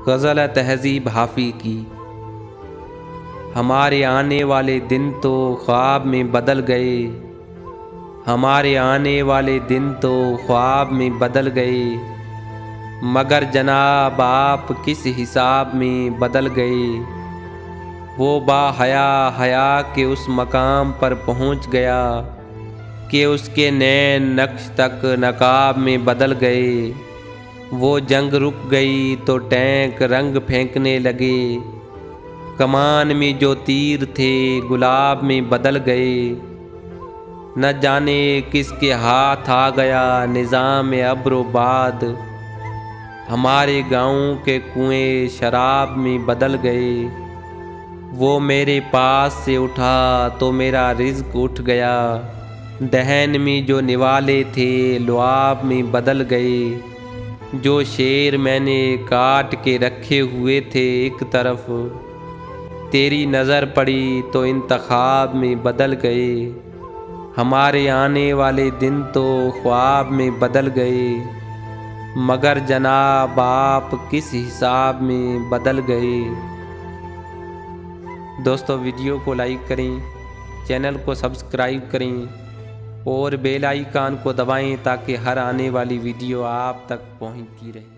ग़ज़ल तहज़ीब हाफ़ी की। हमारे आने वाले दिन तो ख्वाब में बदल गए, हमारे आने वाले दिन तो ख्वाब में बदल गए, मगर जनाब आप किस हिसाब में बदल गए। वो बाहया हया के उस मकाम पर पहुँच गया कि उसके नैन नक्श तक नकाब में बदल गए। वो जंग रुक गई तो टैंक रंग फेंकने लगे, कमान में जो तीर थे गुलाब में बदल गए। न जाने किसके हाथ आ गया निज़ाम अब्रोबाद, हमारे गाँव के कुएं शराब में बदल गए। वो मेरे पास से उठा तो मेरा रिज़्क उठ गया, दहन में जो निवाले थे लुआब में बदल गए। जो शेर मैंने काट के रखे हुए थे एक तरफ, तेरी नज़र पड़ी तो इंतखाब में बदल गए। हमारे आने वाले दिन तो ख्वाब में बदल गए, मगर जनाब आप किस हिसाब में बदल गए। दोस्तों, वीडियो को लाइक करें, चैनल को सब्सक्राइब करें और बेल आइकन को दबाएं ताकि हर आने वाली वीडियो आप तक पहुंचती रहे।